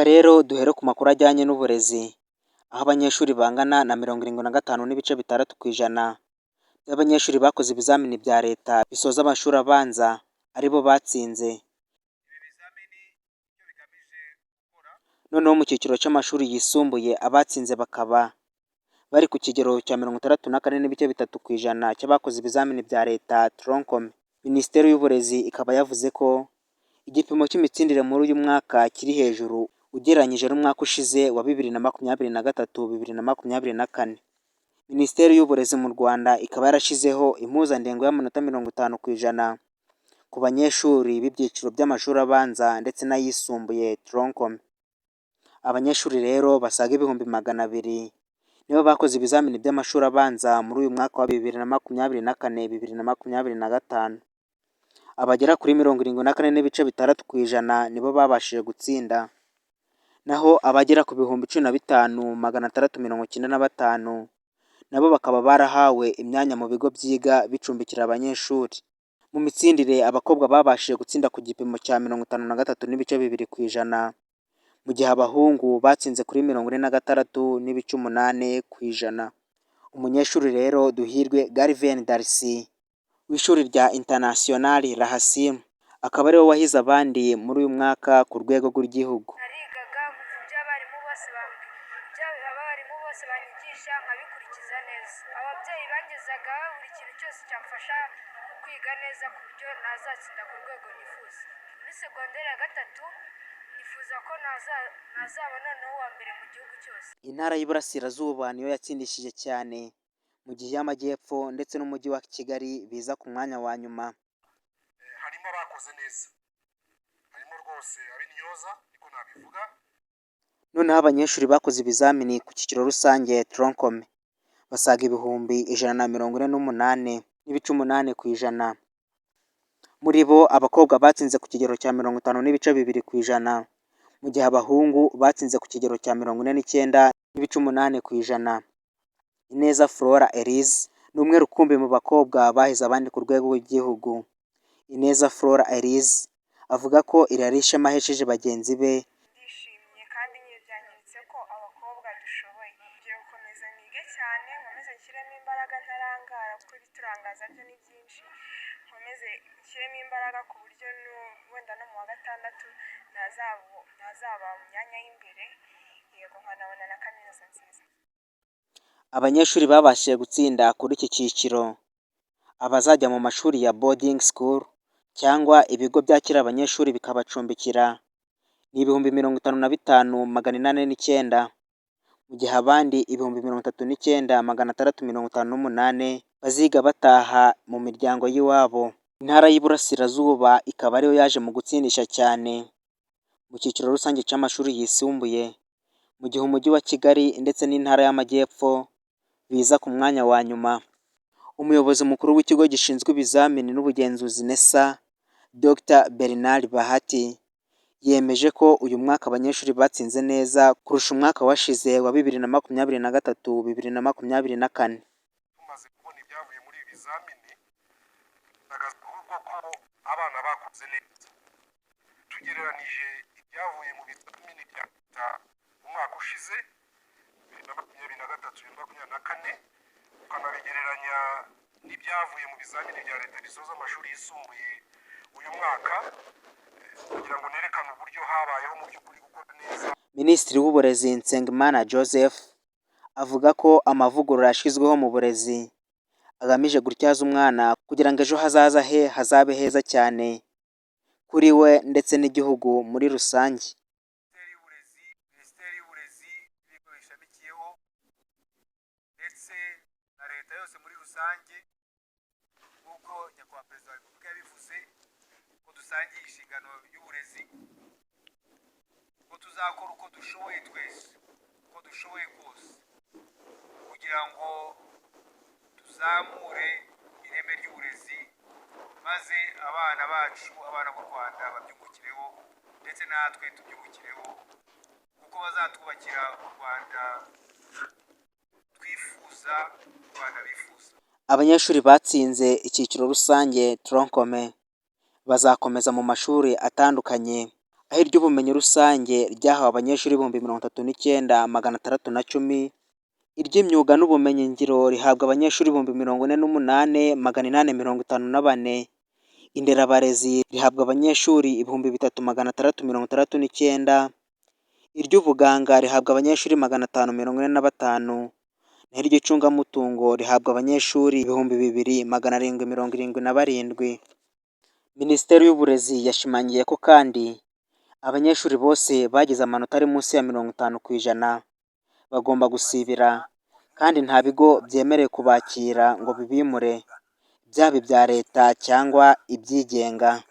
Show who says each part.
Speaker 1: rero duhere ku makuru ajyanye n'uburezi, aho abanyeshuri bangana na 75.6% by'abanyeshuri bakoze ibizamini bya leta bisoza amashuri abanza aribo batsinze. Noneho mu cyiciro cy'amashuri yisumbuye abatsinze bakaba bari ku kigero cya 64.3% cy'abakoze ibizamini bya leta Troncome. Minisiteri y'Uburezi ikaba yavuze ko igipimo cy'imitsindire muri uyu mwaka kiri hejuru ugereranyije n'umwaka ushize wa 2023-2024. Minisiteri y'Uburezi mu Rwanda ikaba yarashyizeho impuzandengo y'amanota 50% ku banyeshuri b'ibyiciro by'amashuri abanza ndetse n'ayisumbuye Troncome. Abanyeshuri rero basaga 200,000 nibo bakoze ibizamini by'amashuri abanza muri uyu mwaka wa 2024-2025. Abagera kuri 74.6% nibo babashije gutsinda, naho abagera ku 15,695 nabo bakaba barahawe imyanya mu bigo byiga bicumbikira abanyeshuri. Mu mitsindire abakobwa babashije gutsinda ku gipimo cya 53.2%, mu gihe abahungu batsinze kuri 46.8%. Umunyeshuri rero Duhirwe Galvin Darcy w'ishuri rya International Rahasimu akaba ariwe wahize abandi muri uyu mwaka ku rwego rw'igihugu.
Speaker 2: Narigaga by'abarimu bose banyigisha nkabikurikiza neza. Ababyeyi bangezaga buri kintu cyose cyamfasha kwiga neza ku buryo nazatsinda ku rwego nifuza. Muri segonderi ya gatatu nifuza ko nazaba noneho uwa mbere mu gihugu cyose.
Speaker 1: Intara y'Iburasirazuba niyo yatsindishije cyane, mu gihe y'Amajyepfo ndetse n'umujyi wa Kigali biza ku mwanya wa nyuma.
Speaker 3: Harimo abakoze neza, harimo rwose ab'intyoza niko nabivuga.
Speaker 1: Noneho abanyeshuri bakoze ibizamini ku cyiciro rusange Troncome basaga 148.8%. Muri bo abakobwa batsinze ku kigero cya 50.2%, mu gihe abahungu batsinze ku kigero cya 49.8%. Ineza Flora Elise ni umwe rukumbi mu bakobwa bahize abandi ku rwego rw'igihugu. Ineza Flora Elise avuga ko irari ishema ahesheje bagenzi be.
Speaker 2: Ndishimye kandi nyine byanyeretse ko abakobwa dushoboye. Ngiye gukomeza nige cyane, nkomeze nshyiremo imbaraga ntarangara kuko ibiturangaza byo ni byinshi. Nkomeze nshyiremo imbaraga ku buryo wenda no mu wa gatandatu nazaba mu myanya y'imbere, yego nkanabona na kaminuza nziza.
Speaker 1: Abanyeshuri babashije gutsinda kuri iki cyiciro, abazajya mu mashuri ya boarding school cyangwa ibigo byakira abanyeshuri bikabacumbikira ni 55,809, mu gihe abandi 39,658 baziga bataha mu miryango y'iwabo. Intara y'Iburasirazuba ikaba ariyo yaje mu gutsindisha cyane mu cyiciro rusange cy'amashuri yisumbuye, mu gihe umujyi wa Kigali ndetse n'intara y'Amajyepfo biza ku mwanya wa nyuma. Umuyobozi mukuru w'ikigo gishinzwe ibizamini n'ubugenzuzi NESA, Dr Bernard Bahati, yemeje ko uyu mwaka abanyeshuri batsinze neza kurusha umwaka washize wa 2023-2024.
Speaker 3: Tumaze kubona ibyavuye muri ibi bizamini, ahubwo ko abana bakoze neza. Tugereranije ibyavuye mu bizamini bya leta umwaka ushize 2023-2024, tukanabigereranya n'ibyavuye mu bizamini bya leta bisoza amashuri yisumbuye uyu mwaka, kugira ngo nerekane uburyo habayeho mu by'ukuri gukora neza.
Speaker 1: Minisitiri w'Uburezi Nsengimana Joseph avuga ko amavugurura yashyizweho mu burezi agamije gutyaza umwana kugira ngo ejo hazaza he hazabe heza cyane kuri we ndetse n'igihugu muri rusange.
Speaker 3: Minisiteri y'Uburezi ibigo bishamikiyeho ndetse na leta yose muri rusange, nk'uko nyakubahwa perezida wa repubulika yabivuze ko dusangiye inshingano y'uburezi, ko tuzakora uko dushoboye twese, uko dushoboye kose, kugira ngo tuzamure ireme ry'uburezi, maze abana bacu, abana b'u Rwanda babyungukireho ndetse natwe tubyungukireho, kuko bazatwubakira u Rwanda twifuza, u Rwanda bifuza.
Speaker 1: Abanyeshuri batsinze icyiciro rusange Troncome bazakomeza mu mashuri atandukanye aho iry'ubumenyi rusange ryahawe abanyeshuri 39,610, iry'imyuga n'ubumenyingiro rihabwa abanyeshuri 48,854, inderabarezi rihabwa abanyeshuri 3,669, iry'ubuganga rihabwa abanyeshuri 545, naho iry'icungamutungo rihabwa abanyeshuri 2,777. Minisiteri y'Uburezi yashimangiye ko kandi abanyeshuri bose bagize amanota ari munsi ya 50% bagomba gusibira, kandi nta bigo byemerewe kubakira ngo bibimure, byaba ibya leta cyangwa ibyigenga.